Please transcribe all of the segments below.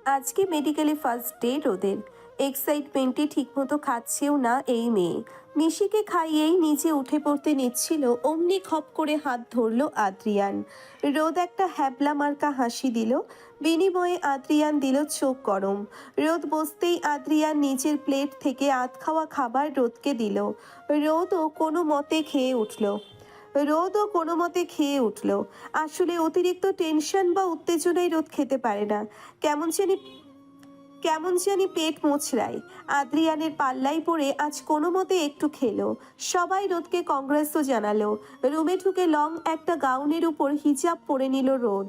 আজকে মেডিকেলে first day রোদের। এক্সাইটমেন্টে ঠিকমতো খাচ্ছেও না এই মেয়ে। মিশিকে খাইয়েই নিচে উঠে পড়তে নিচ্ছিল, অমনি খপ করে হাত ধরলো আদ্রিয়ান। রোদ একটা হ্যাবলা মার্কা হাসি দিল, বিনিময়ে আদ্রিয়ান দিল চোখ গরম। রোদ বসতেই আদ্রিয়ান নিচের প্লেট থেকে আধ খাওয়া খাবার রোদকে দিল। রোদও কোনো মতে খেয়ে উঠল। আসলে অতিরিক্ত টেনশন বা উত্তেজনায় রোদ খেতে পারে না। কেমন জানি কেমন জানি পেট মোচড়ায়। আদ্রিয়ানের পাল্লাই পড়ে আজ কোনো মতে একটু খেলো। সবাই রোদকে কংগ্রেসও জানালো। রুমে ঢুকে লং একটা গাউনের উপর হিজাব পরে নিল রোদ।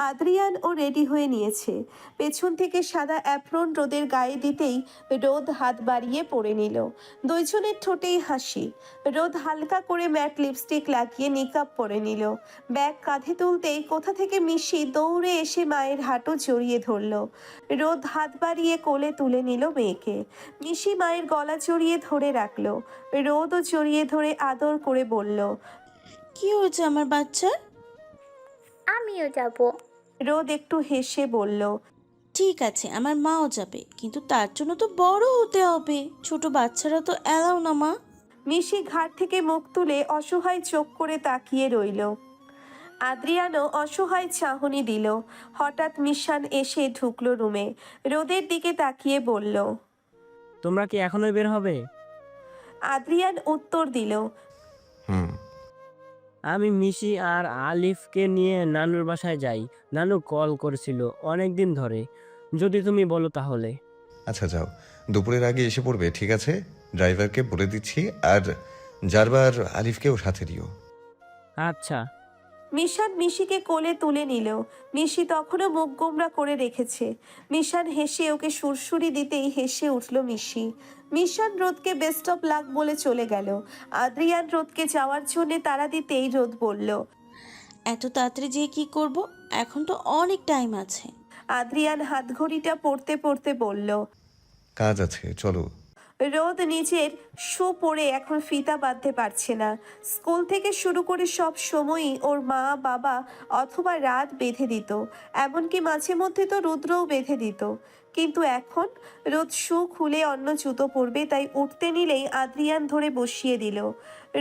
আদ্রিয়ান ও রেডি হয়ে নিয়েছে। পেছন থেকে সাদা অ্যাপ্রন রোদের গায়ে দিতেই রোদ হাত বাড়িয়ে পরে নিল। দুইজনের ঠোঁটেই হাসি। রোদ হালকা করে ম্যাট লিপস্টিক লাগিয়ে নিকাব পরে নিল। ব্যাগ কাঁধে তুলতেই কোথা থেকে মিশি দৌড়ে এসে মায়ের হাঁটু জড়িয়ে ধরল। রোদ হাত বাড়িয়ে কোলে তুলে নিল মেয়েকে। মিশি মায়ের গলা জড়িয়ে ধরে রাখলো। রোদও জড়িয়ে ধরে আদর করে বলল, কি হয়েছে আমার বাচ্চার? আমিও যাব। রোদ একটু হেসে বলল, ঠিক আছে, আমার মাও যাবে, কিন্তু তার জন্য তো বড় হতে হবে। ছোট বাচ্চারা তো এলাও না মা। মিশি ঘাট থেকে মুখ তুলে অসহায় চোখ করে তাকিয়ে রইল। আদ্রিয়ানও অসহায় চাহনি দিল। হঠাৎ মিশান এসে ঢুকলো রুমে। রোদের দিকে তাকিয়ে বলল, তোমরা কি এখনই বের হবে? আদ্রিয়ান উত্তর দিল, হুম। আমি মিশি আর আলিফকে নিয়ে নানুর বাসায় যাই। নানু কল করেছিল অনেক দিন ধরে, যদি তুমি বলো তাহলে। আচ্ছা যাও, দুপুরের আগে এসে পড়বে, ঠিক আছে? ড্রাইভারকে বলে দিচ্ছি, আর যারবার আলিফকেও সাথে দিও। আচ্ছা। মিশান মিশিকে কোলে তুলে নিল। মিশি তখনও মুখ গোমরা করে রেখেছে। মিশান হেসে ওকে সুরসুরি দিতেই হেসে উঠল মিশি। মিশান রোদকে বেস্ট অফ লাক বলে চলে গেল। আদ্রিয়ান রোদকে যাওয়ার জন্য তাড়া দিতেই রোদ বলল, এত তাড়াতাড়ি যেয়ে কি করব? এখন তো অনেক টাইম আছে। আদ্রিয়ান হাত ঘড়িটা পড়তে পড়তে বলল। কাজ আছে, চলো। রোদ নিজের শু পরে এখন ফিতা বাঁধতে পারছে না। স্কুল থেকে শুরু করে সব সময়ই ওর মা বাবা অথবা রাত বেঁধে দিত, এমনকি মাঝে মধ্যে তো রুদ্রও বেঁধে দিত। কিন্তু এখন রোদ শু খুলে অন্য জুতো পরবে, তাই উঠতে নিলেই আদ্রিয়ান ধরে বসিয়ে দিল।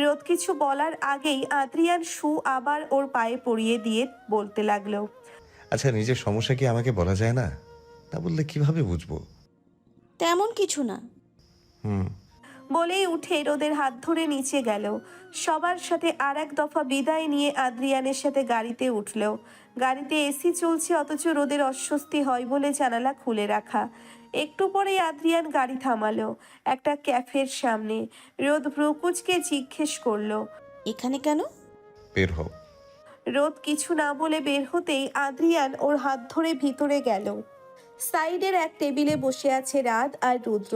রোদ কিছু বলার আগেই আদ্রিয়ান শু আবার ওর পায়ে পরিয়ে দিয়ে বলতে লাগলো, আচ্ছা, নিজের সমস্যা কি আমাকে বলা যায় না? তা বললে কিভাবে বুঝবো? তেমন কিছু না। হুম। বলেই উঠে রোদের হাত ধরে নিচে গেল। সবার সাথে আর এক দফা বিদায় নিয়ে আদ্রিয়ানের সাথে গাড়িতে উঠল। গাড়িতে এসি চলছে, অথচ রোদের অস্বস্তি হয় বলে জানালা খুলে রাখা। একটু পরেই আদ্রিয়ান গাড়ি থামালো একটা ক্যাফের সামনে। রোদ ভ্রুকুচকে জিজ্ঞেস করলো, এখানে কেন? বের হও। রোদ কিছু না বলে বের হতেই আদ্রিয়ান ওর হাত ধরে ভিতরে গেল। সাইডের এক টেবিলে বসে আছে রাত আর রুদ্র।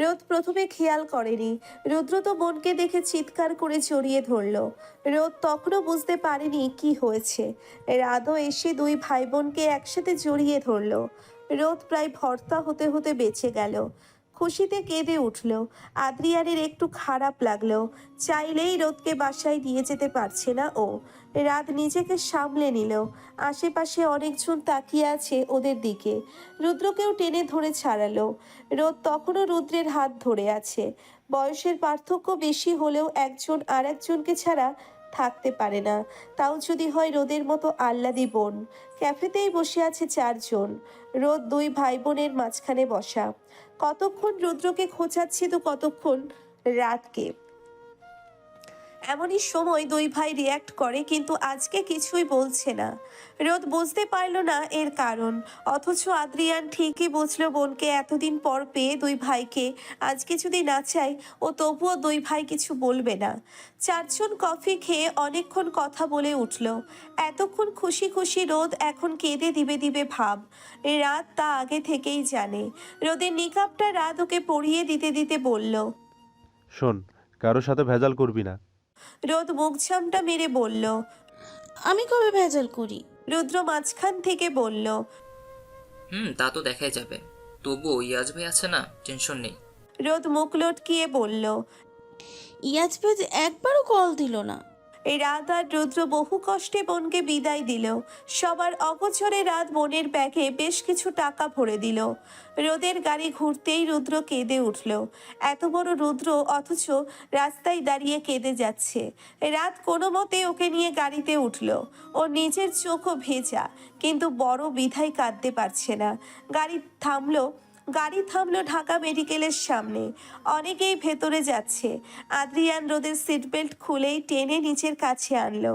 রোদ প্রথমে খেয়াল করেনি। রুদ্র তো বোনকে দেখে চিৎকার করে জড়িয়ে ধরল। রোদ তখনও বুঝতে পারেনি কি হয়েছে। রাতও এসে দুই ভাই বোনকে একসাথে জড়িয়ে ধরল। রোদ প্রায় ভর্তা হতে হতে বেঁচে গেল। খুশিতে কেঁদে উঠল। আদ্রিয়ানের একটু খারাপ লাগলো। চাইলেই রোদকে বাসায় নিয়ে যেতে পারছে না ও। রাত নিজেকে সামলে নিল। আশেপাশে অনেকজন তাকিয়ে আছে ওদের দিকে। রুদ্রকেও টেনে ধরে ছাড়ালো। রোদ তখনও রুদ্রের হাত ধরে আছে। বয়সের পার্থক্য বেশি হলেও একজন আর একজনকে ছাড়া থাকতে পারে না, তাও যদি হয় রোদের মতো আহ্লাদি বোন। ক্যাফেতেই বসে আছে চারজন। রোদ দুই ভাই বোনের মাঝখানে বসা। কতক্ষণ রুদ্রকে খোঁচাচ্ছে তো কতক্ষণ রাতকে। এমনই সময় দুই ভাই রিয়াক্ট করে, কিন্তু আজকে কিছুই বলছে না। রোদ বুঝতে পারল না এর কারণ, অথচ আদ্রিয়ান ঠিকই বুঝলো বোনকে এতদিন পর পেয়ে দুই ভাইকে আজকে যদি না চায় ও তবুও দুই ভাই কিছু বলবে না। চারজন কফি খেয়ে অনেকক্ষণ কথা বলে উঠল। এতক্ষণ খুশি খুশি রোদ এখন কেঁদে দিবে দিবে ভাব। রাত তা আগে থেকেই জানে। রোদের নিকাবটা রাত ওকে পরিয়ে দিতে দিতে বলল, শোন, কারোর সাথে ভেজাল করবি না। রোদ মুখ ঝামটা মেরে বলল। আমি কবে ভেজাল করি? রুদ্র মাঝখান থেকে বলল। তা তো দেখাই যাবে। তবুও ইয়াজ ভাই আছে না, টেনশন নেই। রোদ মুখ লটকিয়ে বলল। ইয়াজ ভাই একবারও কল দিল না। এই রাত আর রুদ্র বহু কষ্টে বোনকে বিদায় দিল। সবার অগোচরে রাত বোনের ব্যাগে বেশ কিছু টাকা ভরে দিল। রোদের গাড়ি ঘুরতেই রুদ্র কেঁদে উঠল। এত বড় রুদ্র, অথচ রাস্তায় দাঁড়িয়ে কেঁদে যাচ্ছে। রাত কোনো মতে ওকে নিয়ে গাড়িতে উঠল। ওর নিজের চোখও ভেজা, কিন্তু বড় বিধায় কাঁদতে পারছে না। গাড়ি থামলো ঢাকা মেডিকেলের সামনে। অনেকেই ভেতরে যাচ্ছে। আদ্রিয়ান রোদের সিট বেল্ট খুলেই টেনে নিচের কাছে আনলো।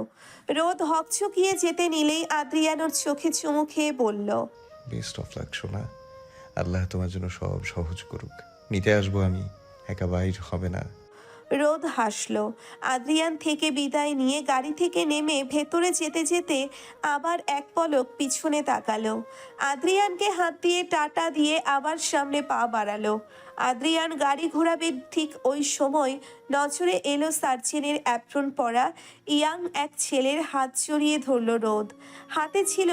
রোদ হকচকিয়ে যেতে নিলেই আদ্রিয়ান ওর চোখে চুমু খেয়ে বলল, বেস্ট অফ লাক সোনা, আল্লাহ তোমার জন্য সব সহজ করুক। নিতে আসবো আমি, একা বাইর হবে না। রোদ হাসলো। আদ্রিয়ান থেকে বিদায় নিয়ে গাড়ি থেকে নেমে ভেতরে যেতে যেতে আবার এক পলক পিছনে তাকালো। আদ্রিয়ানকে হাত দিয়ে টাটা দিয়ে আবার সামনে পা বাড়ালো। আদ্রিয়ান গাড়ি ঘোরাবে ঠিক ওই সময় নজরে এলো সার্জেনের অ্যাপ্রন পরা ইয়াং এক ছেলের হাত জড়িয়ে ধরল রোদ। হাতে ছিল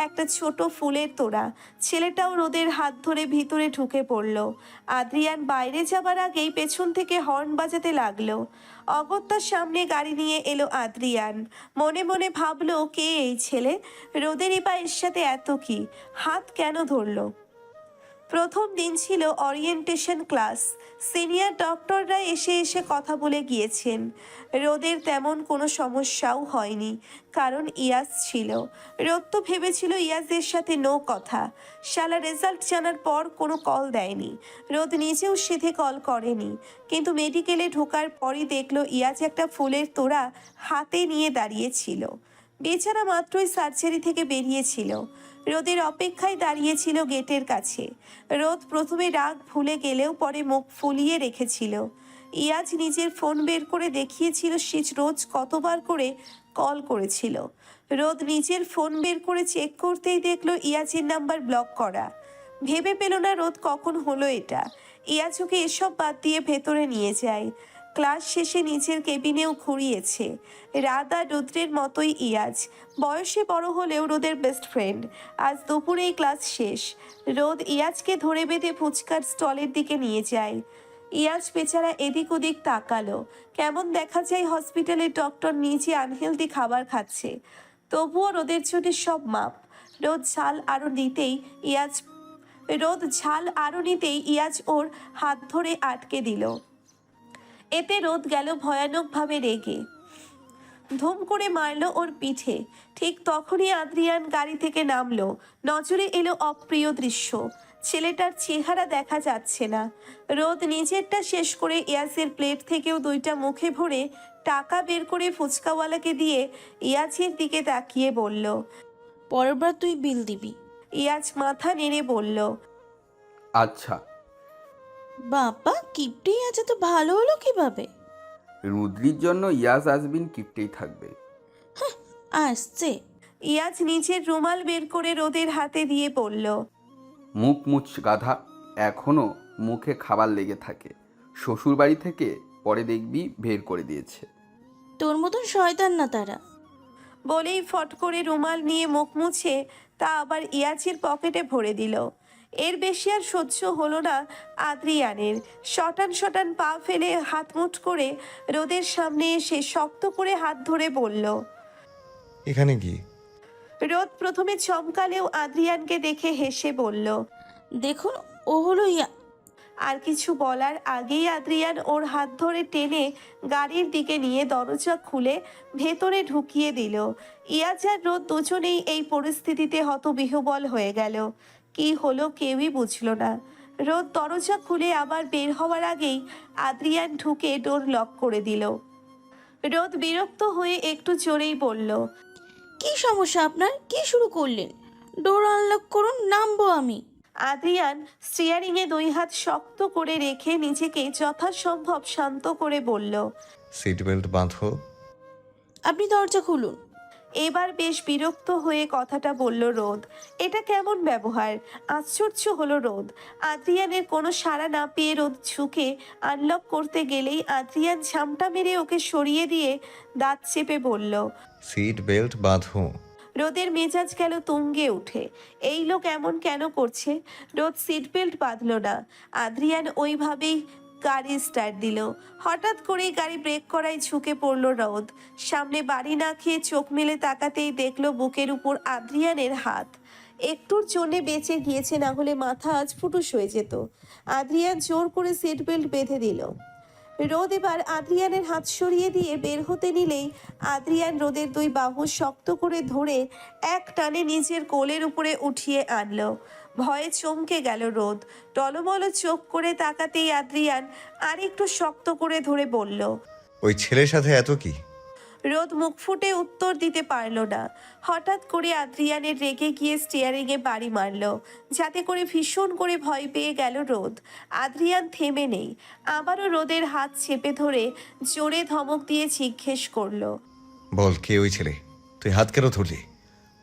একটা ছোট ফুলের তোড়া। ছেলেটাও রোদের হাত ধরে ভিতরে ঢুকে পড়ল। আদ্রিয়ান বাইরে যাবার আগেই পেছন থেকে হর্ন বাজাতে লাগলো। অগত্যার সামনে গাড়ি নিয়ে এলো আদ্রিয়ান। মনে মনে ভাবলো, কে এই ছেলে? রোদেরই বা এর সাথে এত কি? হাত কেন ধরলো? প্রথম দিন ছিল ওরিয়েন্টেশন ক্লাস। সিনিয়র ডক্টররা এসে এসে কথা বলে গিয়েছেন। রোদের তেমন কোনো সমস্যাও হয়নি, কারণ ইয়াস ছিল। রোদ তো ভেবেছিল ইয়াসের সাথে নো কথা। শালা রেজাল্ট জানার পর কোনো কল দেয়নি। রোদ নিজেও সেধে কল করেনি, কিন্তু মেডিকেলে ঢোকার পরই দেখলো ইয়াস একটা ফুলের তোড়া হাতে নিয়ে দাঁড়িয়েছিল। বেচারা মাত্রই সার্জারি থেকে বেরিয়েছিল। রোদের অপেক্ষায় দাঁড়িয়েছিল গেটের কাছে। রোদ প্রথমে রাগ ভুলে গেলেও পরে মুখ ফুলিয়ে রেখেছিল। ইয়াজ নিজের ফোন বের করে দেখিয়েছিল সে রোজ কতবার করে কল করেছিল। রোদ নিজের ফোন বের করে চেক করতেই দেখলো ইয়াজের নাম্বার ব্লক করা। ভেবে পেল না রোদ কখন হলো এটা। ইয়াজ ওকে এসব বাদ দিয়ে ভেতরে নিয়ে যায়। ক্লাস শেষে নিচের কেবিনেও ঘুরিয়েছে। রাত আর রুদ্রের মতোই ইয়াজ, বয়সে বড় হলেও রোদের বেস্ট ফ্রেন্ড। আজ দুপুরেই ক্লাস শেষ। রোদ ইয়াজকে ধরে বেঁধে ফুচকার স্টলের দিকে নিয়ে যায়। ইয়াজ বেচারা এদিক ওদিক তাকালো। কেমন দেখা যায় হসপিটালের ডক্টর নিজে আনহেলদি খাবার খাচ্ছে, তবুও রোদের জন্য সব মাপ। রোদ ঝাল আরো নিতেই ইয়াজ ওর হাত ধরে আটকে দিল। এতে রোদ গেল ভয়ানকভাবে রেগে, ধুম করে মারলো ওর পিঠে। ঠিক তখনই আদ্রিয়ান গাড়ি থেকে নামলো। নজরে এলো অপ্রিয় দৃশ্য। ছেলেটার চেহারা দেখা যাচ্ছে না। রোদ নিজেরটা শেষ করে ইয়াসের প্লেট থেকেও দুইটা মুখে ভরে টাকা বের করে ফুচকাওয়ালাকে দিয়ে ইয়াজের দিকে তাকিয়ে বলল, পরের বার তুই বিল দিবি। ইয়াজ মাথা নেড়ে বলল, আচ্ছা। বাবা, কিপটি আছে তো ভালো হলো কিভাবে? রুদ্রির জন্য ইয়াস আসবিন কিপটেই থাকবে। আসছে। ইয়াজ নিজের রুমাল বের করে রোদের হাতে দিয়ে বলল, মুখ মুছ গাধা, এখনো মুখে খাবার লেগে থাকে। শ্বশুর বাড়ি থেকে পরে দেখবি বের করে দিয়েছে। তোর মতন শয়তান না তারা। বলেই ফট করে রুমাল নিয়ে মুখ মুছে তা আবার ইয়াজের পকেটে ভরে দিল। এর বেশি আর সহ্য হলো না আদ্রিয়ানের। শটান শটান পা ফেলে হাত মুঠ করে রোদের সামনে এসে শক্ত করে হাত ধরে বলল, এখানে কি? রোদ প্রথমে চমকালেও আদ্রিয়ানকে দেখে হেসে বলল, দেখুন, ও হলো আর কিছু বলার আগেই আদ্রিয়ান ওর হাত ধরে টেনে গাড়ির দিকে নিয়ে দরজা খুলে ভেতরে ঢুকিয়ে দিল। ইয়াজ আর রোদ দুজনেই এই পরিস্থিতিতে হতবিহ্বল হয়ে গেল। কি হলো কেউই বুঝল না। রোদ দরজা খুলে আবার বের হওয়ার আগেই আদ্রিয়ান ঢুকে ডোর লক করে দিল। রোদ বিরক্ত হয়ে একটু জোরেই বলল, কি সমস্যা আপনার? কি শুরু করলেন? ডোর আনলক করুন, নামবো আমি। আদ্রিয়ান স্টিয়ারিংয়ে দুই হাত শক্ত করে রেখে নিজেকে যথাসম্ভব শান্ত করে বলল, সিট বেল্ট বাঁধো। আপনি দরজা খুলুন। এবার বেশ বিরক্ত হয়ে কথাটা বলল রোদ। এটা কেমন ব্যবহার? আশ্চর্য হলো রোদ। আদ্রিয়ানের কোনো সাড়া না পেয়ে রোদ ঝুঁকে আনলক করতে গেলেই আদ্রিয়ান ঝামটা মেরে ওকে সরিয়ে দিয়ে দাঁত চেপে বলল, সিট বেল্ট বাঁধো। রোদের মেজাজ গেল তুঙ্গে উঠে। এই লোক এমন কেন করছে? রোদ সিট বেল্ট বাঁধল না। আদ্রিয়ান ওইভাবেই গাড়ি স্টার্ট দিল। হঠাৎ করেই গাড়ি ব্রেক করায় ঝুঁকে পড়ল রোদ। সামনে বাড়ি না খেয়ে চোখ মেলে তাকাতেই দেখলো বুকের উপর আদ্রিয়ানের হাত। একটুর জন্যে বেঁচে গিয়েছে, না হলে মাথা আজ ফুটুস হয়ে যেত। আদ্রিয়ান জোর করে সিট বেল্ট বেঁধে দিল। রোদ এবার আদ্রিয়ানের হাত সরিয়ে দিয়ে বের হতে নিলেই আদ্রিয়ান রোদের দুই বাহু শক্ত করে ধরে এক টানে নিজের কোলের উপরে উঠিয়ে আনলো। ভয়ে চমকে গেল রোদ। টলমল চোখ করে তাকাতেই আদ্রিয়ান আর একটু শক্ত করে ধরে বলল। ওই ছেলের সাথে এত কি? রোদ মুখ ফুটে উত্তর দিতে পারল না। হঠাৎ করে আদ্রিয়ানের রেগে গিয়ে স্টিয়ারিংয়ে বাড়ি মারল, যাতে করে ভীষণ করে ভয় পেয়ে গেল রোদ। আদ্রিয়ান থেমে নেই, আবারও রোদের হাত চেপে ধরে জোরে ধমক দিয়ে জিজ্ঞেস করলো। বল, কে ওই ছেলে? তুই হাত কেন ধরলি?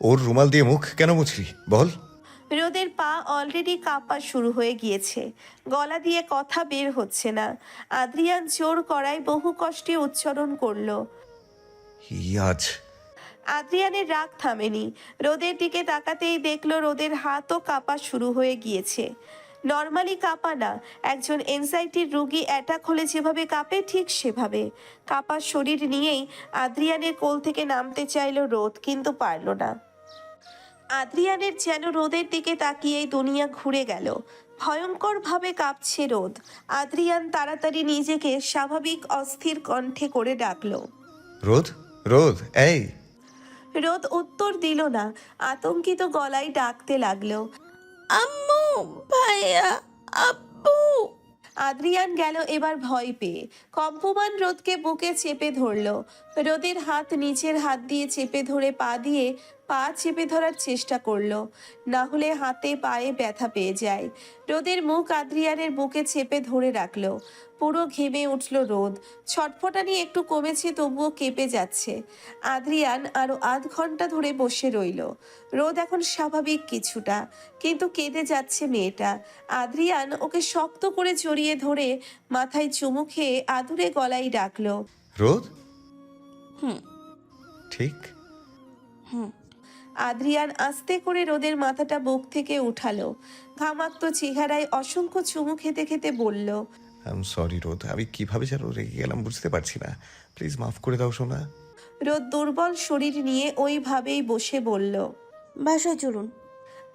ওর রুমাল দিয়ে মুখ কেন মুছলি? বল। রোদের পা অলরেডি কাঁপা শুরু হয়ে গিয়েছে, গলা দিয়ে কথা বের হচ্ছে না। আদ্রিয়ান জোর করায় বহু কষ্টে উচ্চারণ করলো। ইয়াজ। আদ্রিয়ানের রাগ থামেনি। রোদের দিকে তাকাতেই দেখলো রোদের হাতও কাঁপা শুরু হয়ে গিয়েছে। নর্মালি কাঁপা না, একজন এনজাইটির রোগী অ্যাটাক হলে যেভাবে কাঁপে ঠিক সেভাবে। কাঁপা শরীর নিয়েই আদ্রিয়ানের কোল থেকে নামতে চাইলো রোদ, কিন্তু পারল না। আদ্রিয়ানের যেন রোদের দিকে তাকিয়েই দুনিয়া ঘুরে গেল। ভয়ঙ্করভাবে কাঁপছে রোদ। আদ্রিয়ান তাড়াতাড়ি নিজেকে স্বাভাবিক অস্থির কণ্ঠে করে ডাকলো। রোদ, রোদ, এই। রোদ উত্তর দিল না, আতঙ্কিত গলায় ডাকতে লাগলো। আম্মু, ভাইয়া, আব্বু। আদ্রিয়ান গেল এবার ভয় পেয়ে। কম্পমান রোদকে বুকে চেপে ধরলো। রোদের হাত নিচের হাত দিয়ে চেপে ধরে পা চেপে ধরার চেষ্টা করলো, না হলে হাতে পায়ে ব্যথা পেয়ে যায়। রোদের মুখ আদ্রিয়ানের বুকে চেপে ধরে রাখলো। পুরো ঘেমে উঠল রোদ। ছটফটানি একটু কমেছে, তবুও কেঁপে যাচ্ছে। আদ্রিয়ান আরো আধ ঘন্টা ধরে বসে রইল। রোদ এখন স্বাভাবিক কিছুটা, কিন্তু কেঁদে যাচ্ছে মেয়েটা। আদ্রিয়ান ওকে শক্ত করে জড়িয়ে ধরে মাথায় চুমু খেয়ে আদুরে গলায় ডাকলো। রোদ। হুম। ঠিক। হুম। আদ্রিয়ান আস্তে করে রোদের মাথাটা বুক থেকে উঠালো। ঘামাক্ত চেহারায় অসংখ্য চুমু খেতে খেতে বলল। আই এম সরি রোদ, আমি কিভাবে যেন রেগে গেলাম বুঝতে পারছি না। প্লিজ মাফ করে দাও সোনা। রোদ দুর্বল শরীর নিয়ে ওইভাবেই বসে বলল। বাসায় চলুন।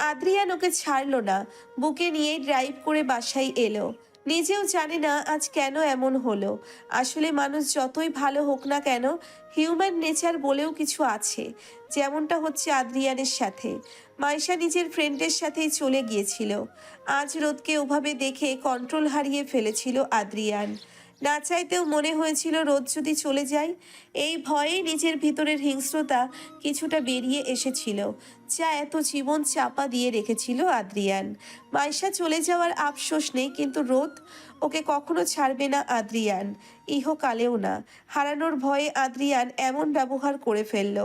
আদ্রিয়ান ওকে ছাড়লো না, বুকে নিয়ে ড্রাইভ করে বাসায় এলো। নিজেও জানে না আজ কেন এমন হলো। আসলে মানুষ যতই ভালো হোক না কেন, হিউম্যান নেচার বলেও কিছু আছে, যেমনটা হচ্ছে আদ্রিয়ানের সাথে। মাইশা নিজের ফ্রেন্ডের সাথেই চলে গিয়েছিল। আজ রোদকে ওভাবে দেখে কন্ট্রোল হারিয়ে ফেলেছিল আদ্রিয়ান। না চাইতেও মনে হয়েছিল রোদ যদি চলে যায়। এই ভয়েই নিজের ভিতরের হিংস্রতা কিছুটা বেরিয়ে এসেছিল, যা এত জীবন চাপা দিয়ে রেখেছিল আদ্রিয়ান। মাইশা চলে যাওয়ার আফসোস নেই, কিন্তু রোদ ওকে কখনো ছাড়বে না আদ্রিয়ান, ইহকালেও না। হারানোর ভয়ে আদ্রিয়ান এমন ব্যবহার করে ফেলল।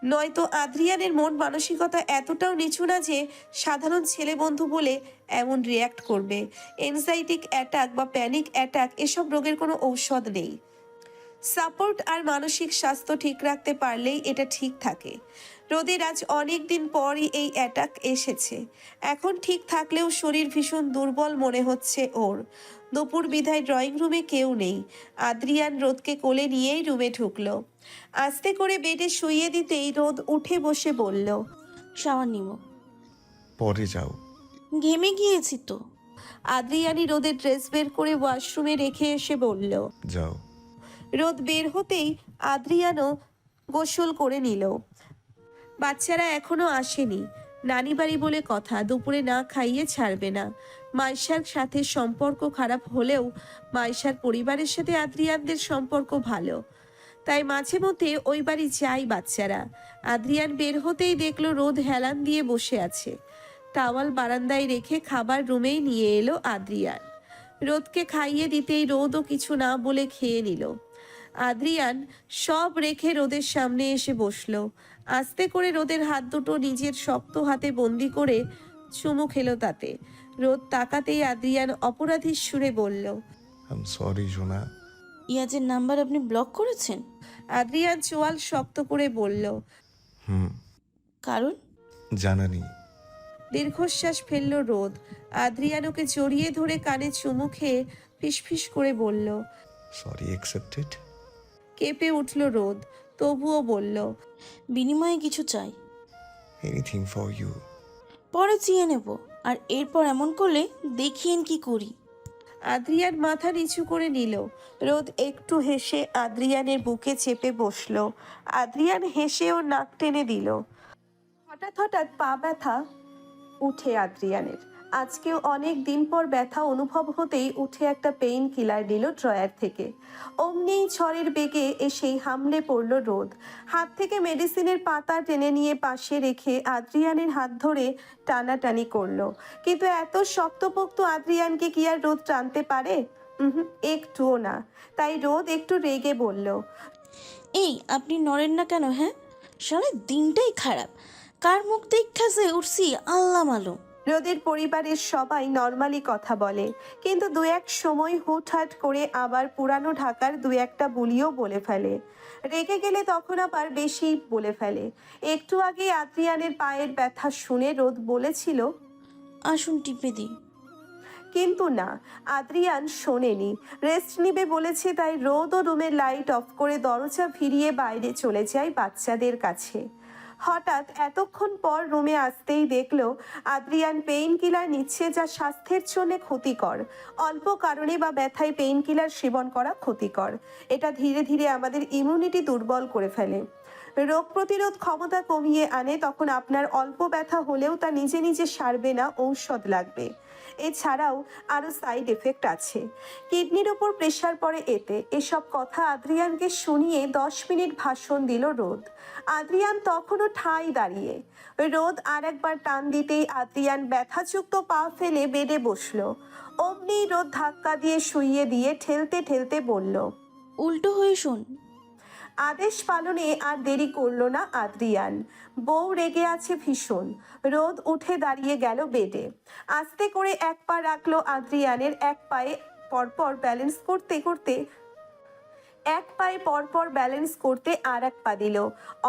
নয়তো আদ্রিয়ানের মন মানসিকতা এতটাও নিচু না যে সাধারণ ছেলে বন্ধু বলে এমন রিয়্যাক্ট করবে। এনজাইটিক অ্যাটাক বা প্যানিক অ্যাটাক এসব রোগের কোনো ঔষধ নেই। সাপোর্ট আর মানসিক স্বাস্থ্য ঠিক রাখতে পারলেই এটা ঠিক থাকে। রোদের আজ অনেক দিন পরই এই অ্যাটাক এসেছে। এখন ঠিক থাকলেও শরীর ভীষণ দুর্বল মনে হচ্ছে ওর। দুপুর বিধায় ড্রয়িং রুমে কেউ নেই। আদ্রিয়ান রোদকে কোলে নিয়েই রুমে ঢুকলো। আস্তে করে বেডে শুইয়ে দিতেই রোদ উঠে বসে বলল। শাওয়ার নিব। পরে যাও। ঘেমে গিয়েছি তো। আদ্রিয়ানি রোদের ড্রেস বের করে ওয়াশরুমে রেখে এসে বলল। যাও। রোদ বের হতেই আদ্রিয়ানও গোসল করে নিল। বাচ্চারা এখনো আসেনি, নানি বাড়ি বলে কথা, দুপুরে না খাইয়ে ছাড়বে না। মাইশার সাথে সম্পর্ক খারাপ হলেও মাইশার পরিবারের সাথে আদ্রিয়ানদের সম্পর্ক ভালো, তাই মাঝে মধ্যে ওই বাড়ি যায় বাচ্চারা। আদ্রিয়ান বের হতেই দেখলো রোদ হেলান দিয়ে বসে আছে। টাওয়াল বারান্দায় রেখে খাবার রুমেই নিয়ে এলো আদ্রিয়ান। রোদকে খাইয়ে দিতেই রোদও কিছু না বলে খেয়ে নিল। আদ্রিয়ান সব রেখে রোদের সামনে এসে বসলো। আস্তে করে রোদের হাত দুটো নিজের শক্ত হাতে বন্দি করে চুমু খেলো তাতে। রোদ তাকাতেই আদ্রিয়ান অপরাধীর সুরে বলল। আই এম সরি সোনা। ইয়াজের নাম্বার আপনি ব্লক করেছেন? আদ্রিয়ান চোয়াল শক্ত করে বলল। হুম। কারণ? জানা নেই। দীর্ঘশ্বাস ফেলল রোদ। আদ্রিয়ান ওকে জড়িয়ে ধরে কানে চুমু খেয়ে ফিসফিস করে বলল। Sorry accepted. কেঁপে উঠল রোদ, তবুও বলল। বিনিময়ে কিছু চাই। Anything for you. পরে চেয়ে নেব। আর এরপর এমন করলে দেখিয়েন কি করি। আদ্রিয়ান মাথা নিচু করে নিল। রোদ একটু হেসে আদ্রিয়ানের বুকে চেপে বসলো। আদ্রিয়ান হেসে ওর নাক টেনে দিল। হঠাৎ হঠাৎ পা ব্যথা উঠে আদ্রিয়ানের। আজকেও অনেক দিন পর ব্যথা অনুভব হতেই উঠে একটা পেইন কিলার নিল ড্রয়ার থেকে। অমনিই ঝড়ের বেগে এসেই হামলে পড়ল রোদ। হাত থেকে মেডিসিনের পাতা টেনে নিয়ে পাশে রেখে আদ্রিয়ানের হাত ধরে টানাটানি করলো। কিন্তু এত শক্তপোক্ত আদ্রিয়ানকে কি আর রোদ টানতে পারে? একটুও না। তাই রোদ একটু রেগে বলল। এই আপনি নড়েন না কেন? হ্যাঁ, সারা দিনটাই খারাপ। কার মুখ দেখাছে উঠছি আল্লাহ মালুম। রোদের পরিবারের সবাই নর্মালি কথা বলে, কিন্তু দু এক সময় হুটহাট করে আবার পুরানো ঢাকার দু একটা বুলিও বলে ফেলে। রেগে গেলে তখন আবার বেশি বলে ফেলে। একটু আগে আদ্রিয়ানের পায়ের ব্যথা শুনে রোদ বলেছিল, আসুন টিপে দিই। কিন্তু না, আদ্রিয়ান শোনেনি। রেস্ট নিবে বলেছে, তাই রোদ ও রুমের লাইট অফ করে দরজা ফিরিয়ে বাইরে চলে যায় বাচ্চাদের কাছে। হঠাৎ এতক্ষণ পর রুমে আসতেই দেখলো আদ্রিয়ান পেইন কিলার নিচ্ছে, যা স্বাস্থ্যের জন্য ক্ষতিকর। অল্প কারণে বা ব্যথায় পেইন কিলার সেবন করা ক্ষতিকর। এটা ধীরে ধীরে আমাদের ইমিউনিটি দুর্বল করে ফেলে, রোগ প্রতিরোধ ক্ষমতা কমিয়ে আনে। তখন আপনার অল্প ব্যথা হলেও তা নিজে নিজে সারবে না, ঔষধ লাগবে। এছাড়াও আরও সাইড এফেক্ট আছে। কিডনির ওপর প্রেশার পড়ে এতে। এসব কথা আদ্রিয়ানকে শুনিয়ে 10 মিনিট ভাষণ দিল রোদ। আদ্রিয়ান তখনও ঠাঁই দাঁড়িয়ে। রোদ আর একবার টান দিতেই আদ্রিয়ান ব্যথাযুক্ত পা ফেলে বেডে বসলো। অমনি রোদ ধাক্কা দিয়ে শুইয়ে দিয়ে ঠেলতে ঠেলতে বলল। উল্টো হয়ে শোন। আদেশ পালনে আর দেরি করলো না আদ্রিয়ান। বউ রেগে আছে ভীষণ। রোদ উঠে দাঁড়িয়ে গেল বেডে। আস্তে করে এক পা রাখলো আদ্রিয়ানের। এক পায়ে পরপর ব্যালেন্স করতে আর এক পা দিল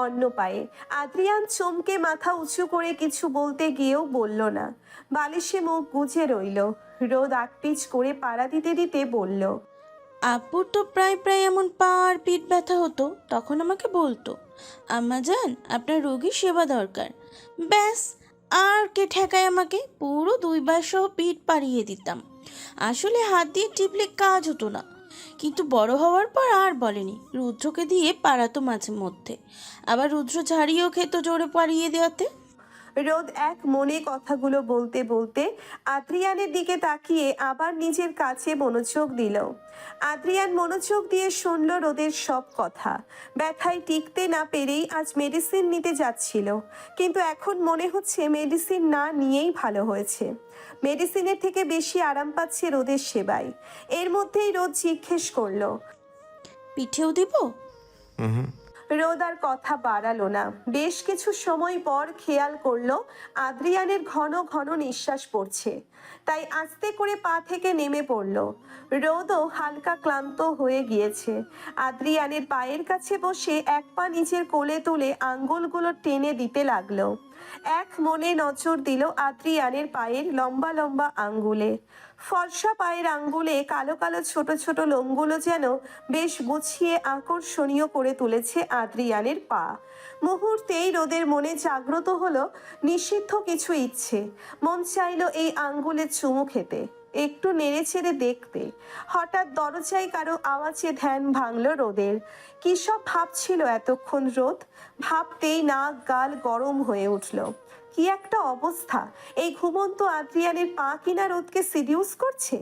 অন্য পায়ে। আদ্রিয়ান চমকে মাথা উঁচু করে কিছু বলতে গিয়েও বলল না। বালিশে মুখ গুজে রইল। রোদ আকপিচ করে পাড়া দিতে দিতে বলল। আপুর তো প্রায় প্রায় এমন পা আর পিঠ ব্যথা হতো, তখন আমাকে বলতো, আম্মা জান আপনার রোগীর সেবা দরকার। ব্যাস, আর কে ঠেকায় আমাকে? পুরো 2 বার সহ পিঠ পাড়িয়ে দিতাম। আসলে হাত দিয়ে টিপলে কাজ হতো না, কিন্তু বড় হওয়ার পর আর বলেনি। রুদ্রকে দিয়ে পাড়াতো মাঝে মধ্যে, আবার রুদ্র ঝাড়িয়েও খেত জোরে পাড়িয়ে দেওয়াতে। রোদ এক মনে কথাগুলো বলতে বলতে আদ্রিয়ানের দিকে তাকিয়ে আবার নিজের কাছে মনোযোগ দিল। আদ্রিয়ান মনোযোগ দিয়ে শুনল রোদের সব কথা। ব্যথায় টিকতে না পেরেই আজ মেডিসিন নিতে যাচ্ছিল, কিন্তু এখন মনে হচ্ছে মেডিসিন না নিয়েই ভালো হয়েছে। মেডিসিনের থেকে বেশি আরাম পাচ্ছে রোদের সেবায়। এর মধ্যেই রোদ জিজ্ঞেস করলো, পিঠেও দিব? রোদ আর কথা বাড়ালো না। বেশ কিছু সময় পর খেয়াল করলো আদ্রিয়ানের ঘন ঘন নিঃশ্বাস পড়ছে, তাই আস্তে করে পা থেকে নেমে পড়লো। রোদও হালকা ক্লান্ত হয়ে গিয়েছে। আদ্রিয়ানের পায়ের কাছে বসে এক পা নিচের কোলে তুলে আঙ্গুলগুলো টেনে দিতে লাগলো। এক মনে নজর দিল আদ্রিয়ানের পায়ের লম্বা লম্বা আঙ্গুলে। ফর্সা পায়ের আঙ্গুলে কালো কালো ছোট ছোট লোমগুলো যেন বেশ গুছিয়ে আকর্ষণীয় করে তুলেছে আদ্রিয়ানের পা। মুহূর্তেই রোদের মনে জাগ্রত হলো নিষিদ্ধ কিছু ইচ্ছে। মন চাইলো এই আঙ্গুলে চুমু খেতে, একটু নেড়ে ছেড়ে দেখতে। হঠাৎ দরজায় কারো আওয়াজে ধ্যান ভাঙলো রোদের। কি সব ভাবছিল এতক্ষণ রোদ? ভাবতেই নাক গাল গরম হয়ে উঠল। কি একটা অবস্থা! এই ঘুমন্ত আদ্রিয়ানের পা কিনা রোদকে সিডিউস করছে।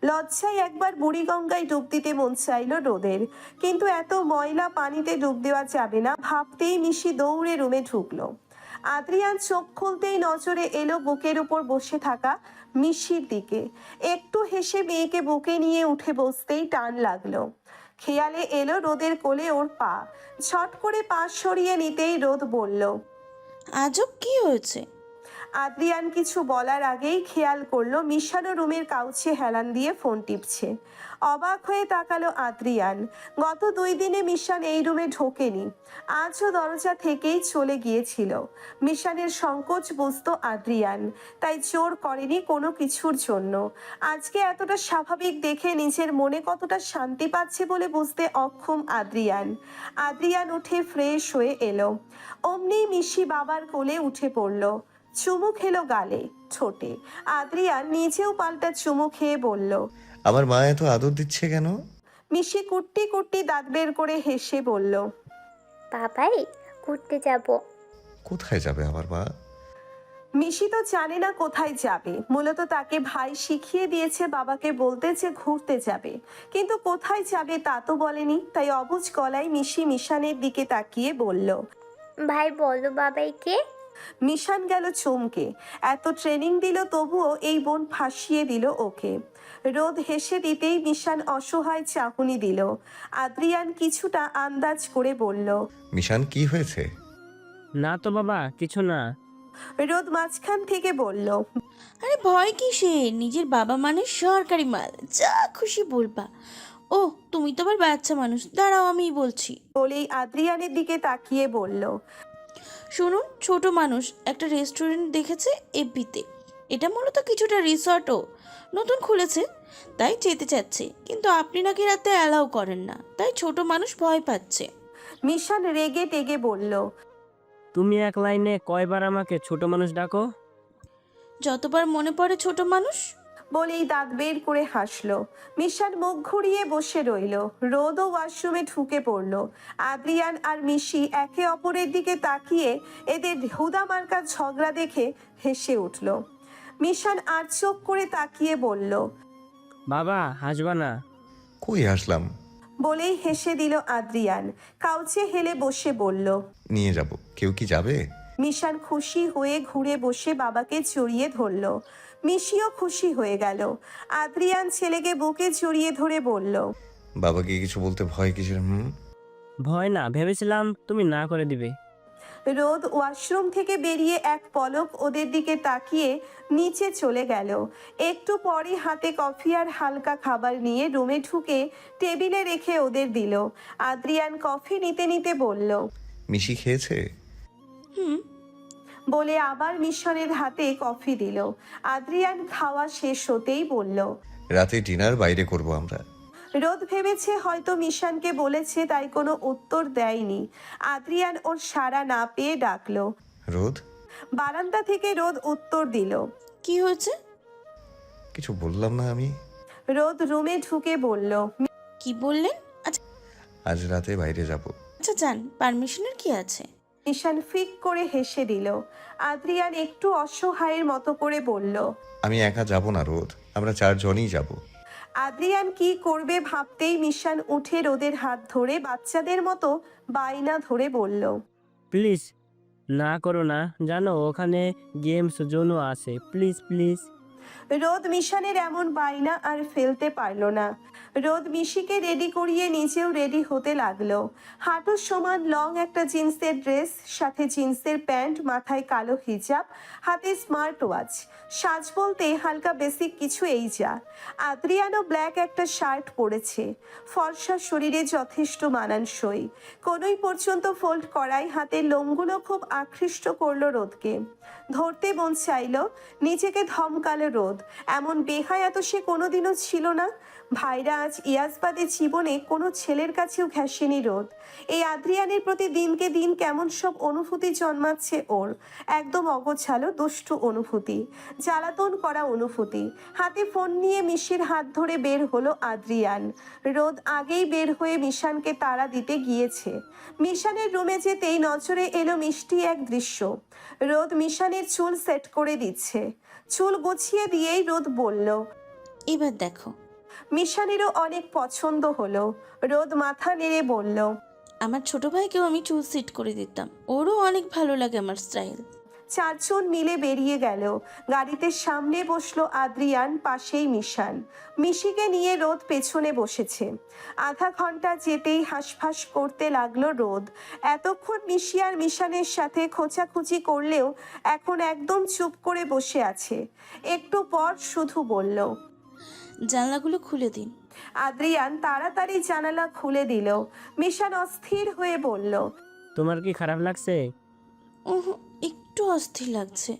লজ্জায় একবার বুড়িগঙ্গায় ডুব দিতে মন চাইল রোদের, কিন্তু এত ময়লা পানিতে ডুব দেওয়া যাবে না। ভাবতেই মিশি দৌড়ে রুমে ঢুকলো। আদ্রিয়ান চোখ খুলতেই নজরে এলো বুকের উপর বসে থাকা মিশির দিকে। একটু হেসে মেয়েকে বুকে নিয়ে উঠে বসতেই টান লাগলো। খেয়ালে এলো রোদের কোলে ওর পা। ছট করে পা সরিয়ে নিতেই রোদ বলল, আজব কি হয়েছে? আদ্রিয়ান কিছু বলার আগেই খেয়াল করলো মিশানো রুমের কাউচে হেলান দিয়ে ফোন টিপছে। অবাক হয়ে তাকালো আদ্রিয়ান। গত 2 দিনে মিশান এই রুমে ঢোকেনি, আজও দরজা থেকেই চলে গিয়েছিল। মিশানের সংকোচ বুঝতো আদ্রিয়ান, তাই জোর করেনি কোনো কিছুর জন্য। আজকে এতটা স্বাভাবিক দেখে নিজের মনে কতটা শান্তি পাচ্ছে বলে বুঝতে অক্ষম আদ্রিয়ান। আদ্রিয়ান উঠে ফ্রেশ হয়ে এলো। অমনি মিশি বাবার কোলে উঠে পড়ল, চুমু খেলো গালে, ঠোঁটে। আদ্রিয়ান নিজেও পাল্টা চুমু খেয়ে বলল, আমার মা এত আদর দিচ্ছে কেন? মিশি কুট্টি কুট্টি দাঁত বের করে হেসে বলল, বাবাই ঘুরতে যাব। কোথায় যাবে আমার মা? মিশি তো জানে না কোথায় যাবে। মূলত তাকে ভাই শিখিয়ে দিয়েছে বাবাকে বলতে যে ঘুরতে যাবে, কিন্তু কোথায় যাবে তা তো বলেনি। তাই অবুঝ গলায় মিশি মিশানের দিকে তাকিয়ে বলল। ভাই বলো বাবাইকে। মিশান গেল চমকে। এত ট্রেনিং দিল তবুও এই বোন ফাঁসিয়ে দিল ওকে। রোদ হেসে দিতেই মিশান অসহায় চাহনি দিল। আদ্রিয়ান কিছুটা আন্দাজ করে বলল, মিশান, কি হয়েছে? না তো বাবা, কিছু না। রোদ মাঝখান থেকে বলল, আরে ভয় কিসের, নিজের বাবা মানে সরকারি মাল, যা খুশি বলবা। ও তুমি তো আবার বাচ্চা মানুষ, দাঁড়াও আমি বলছি। বলেই আদ্রিয়ানের দিকে তাকিয়ে বলল, শুনুন, ছোট মানুষ একটা রেস্টুরেন্ট দেখেছে এফবিতে। এটা মূলত কিছুটা রিসর্টও নতুন খুলেছে, তাই যেতে চাচ্ছে, কিন্তু আপনি নাকি রাতে অ্যালাউ করেন না, তাই ছোট মানুষ ভয় পাচ্ছে। মিশান রেগে টেগে বলল, তুমি এক লাইনে কয়বার আমাকে ছোট মানুষ ডাকো? যতবার মনে পড়ে ছোট মানুষ। বলেই দাঁত বের করে হাসলো। মিশান মুখ ঘুরিয়ে বসে রইল। রোদও ওয়াশরুমে ঢুকে পড়ল। আদ্রিয়ান আর মিশি একে অপরের দিকে তাকিয়ে এদের হুদা মার্কা ঝগড়া দেখে হেসে উঠল। মিশান আর চোখ করে তাকিয়ে বলল, বাবা, হাসবা না। কই আসলাম? বলেই হেসে দিল আদ্রিয়ান। কাউচে হেলে বসে বলল, নিয়ে যাব। কেউ কি যাবে? মিশান খুশি হয়ে ঘুরে বসে বাবাকে জড়িয়ে ধরল। মিশিও খুশি হয়ে গেল। আদ্রিয়ান ছেলেকে বুকে জড়িয়ে ধরে বলল, বাবাকে কিছু বলতে ভয় কিসের? ভয় না, ভেবেছিলাম তুমি না করে দিবে। রোদ ওয়াশরুম থেকে বেরিয়ে এক পলক ওদের দিকে তাকিয়ে নিচে চলে গেল। একটু পরে হাতে কফি আর হালকা খাবার নিয়ে রুমে ঢুকে টেবিলে রেখে ওদের দিল। আদ্রিয়ান কফি নিতে নিতে বলল, মিশি খেয়েছে? হুম। বলে আবার মিশনের হাতে কফি দিল। আদ্রিয়ান খাওয়া শেষ হতেই বলল, রাতে ডিনার বাইরে করব আমরা। রোদ ভেবেছে হয়তো মিশানকে বলেছে, তাই কোনো উত্তর দেয়নি। আদ্রিয়ান ওর সাড়া না পেয়ে ডাকলো। রোদ? বারান্দা থেকে রোদ উত্তর দিল, কি হয়েছে? কিছু বললাম না আমি? রোদ রুমে ঢুকে বলল, কি বললেন? আচ্ছা আজ রাতে বাইরে যাব। আচ্ছা, যান, পারমিশনের কি আছে? মিশান ফিক করে হেসে দিল। আদ্রিয়ান একটু অসহায়ের মতো করে বলল, আমি একা যাব না রোদ, আমরা 4 জনই যাব। আদ্রিয়ান কি করবে ভাবতেই মিশান উঠে রোদের হাত ধরে বাচ্চাদের মতো বায়না ধরে বলল, প্লিজ না করো না, জানো ওখানে গেমস জোনও আছে, প্লিজ প্লিজ। রোদ মিশানের এমন বায়না আর ফেলতে পারল না। রোদ মিশিকে রেডি করিয়ে নিজেও রেডি হতে লাগলো। হাঁটুর সমান লং একটা জিন্সের ড্রেস, সাথে জিন্সের প্যান্ট, মাথায় কালো হিজাব, হাতে স্মার্ট ওয়াচ। সাজ বলতে হালকা বেসিক কিছু এই যা। আদ্রিয়ানও ব্ল্যাক একটা শার্ট পরেছে, ফর্সা শরীরে যথেষ্ট মানানসই। কোনোই পর্যন্ত ফোল্ড করায় হাতের লোমগুলো খুব আকৃষ্ট করলো রোদকে। ধরতে মন চাইল, নিজেকে ধমকালো রোদ। এমন বেহায়া তো সে কোনোদিনও ছিল না। ভাইরা আজ ইয়াসবাদে জীবনে কোনো ছেলের কাছেও ঘেঁষেনি রোদ। এই আদ্রিয়ানের প্রতি দিনকে দিন কেমন সব অনুভূতি জন্মাচ্ছে ওর। একদম অগোছালো দুষ্টু অনুভূতি, জ্বালাতন করা অনুভূতি। হাতে ফোন নিয়ে মিশির হাত ধরে বের হলো আদ্রিয়ান। রোদ আগেই বের হয়ে মিশানকে তাড়া দিতে গিয়েছে। মিশানের রুমে যেতেই নজরে এলো মিষ্টি এক দৃশ্য। রোদ মিশানের চুল সেট করে দিচ্ছে। চুল গুছিয়ে দিয়েই রোদ বলল, এবার দেখো। মিশানেরও অনেক পছন্দ হলো। রোদ মাথা নেড়ে বলল, আমার ছোট ভাইকেও আমি চুল সিট করে দিতাম, ওরও অনেক ভালো লাগে আমার স্টাইল। চারজন মিলে বেরিয়ে গেল। গাড়িতে সামনে বসলো আদ্রিয়ান, পাশেই মিশান। মিশিকে নিয়ে রোদ পেছনে বসেছে। আধা ঘন্টা যেতেই হাঁসফাঁস করতে লাগলো রোদ। এতক্ষণ মিশি আর মিশানের সাথে খোঁচাখুচি করলেও এখন একদম চুপ করে বসে আছে। একটু পর শুধু বলল, জানলাগুলো খুলে দিন। আদ্রিয়ান তাড়াতাড়ি জানালা খুলে দিল। মিশান অস্থির হয়ে বলল, তোমার কি খারাপ লাগছে? ওহ, একটু অস্থির লাগছে।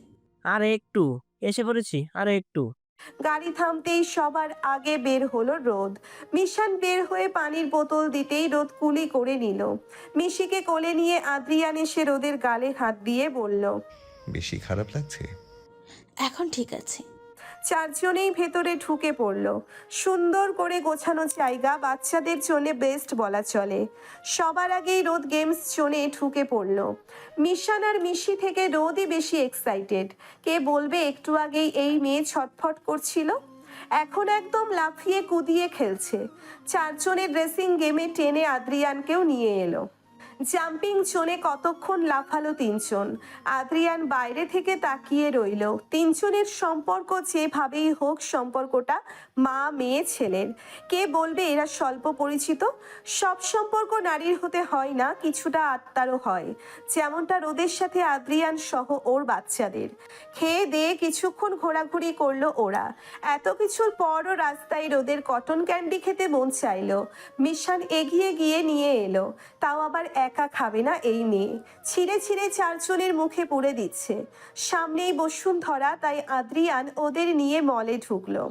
আর একটু, এসে পড়েছি, আর একটু। গাড়ি থামতেই সবার আগে বের হলো রোদ। মিশান বের হয়ে পানির বোতল দিতেই রোদ কুলি করে নিল। মিশিকে কোলে নিয়ে আদ্রিয়ান এসে রোদের গালে হাত দিয়ে বলল, বেশি খারাপ লাগছে? এখন ঠিক আছে। চারজনেই ভেতরে ঢুকে পড়ল। সুন্দর করে গোছানো জায়গা, বাচ্চাদের জন্য বেস্ট বলা চলে। সবার আগেই রোদ গেমস জোনে ঢুকে পড়ল। মিশান আর মিশি থেকে রোদই বেশি এক্সাইটেড। কে বলবে একটু আগেই এই মেয়ে ছটফট করছিল, এখন একদম লাফিয়ে কুদিয়ে খেলছে। চারজনের ড্রেসিং গেমে টেনে আদ্রিয়ানকেও নিয়ে এলো। জাম্পিং জোনে কতক্ষণ লাফালো তিনজন। আদ্রিয়ান বাইরে থেকে তাকিয়ে রইল। তিনজনের সম্পর্ক যেভাবেই হোক, সম্পর্কটা মা মেয়ে ছেলের। কে বলবে এরা স্বল্প পরিচিত? সব সম্পর্ক নারীর হতে হয় না, কিছুটা আত্মারও হয়, যেমনটা রোদের সাথে আদ্রিয়ান সহ ওর বাচ্চাদের। খেয়ে দিয়ে কিছুক্ষণ ঘোরাঘুরি করলো ওরা। এত কিছুর পরও রাস্তায় রোদের কটন ক্যান্ডি খেতে মন চাইলো। মিশান এগিয়ে গিয়ে নিয়ে এলো, তাও আবার একা খাবে না এই মেয়ে। ছিঁড়ে ছিঁড়ে চারজনের মুখে পুড়ে দিচ্ছে। সামনেই বসুন্ধরা, তাই আদ্রিয়ান ওদের নিয়ে মলে ঢুকলো।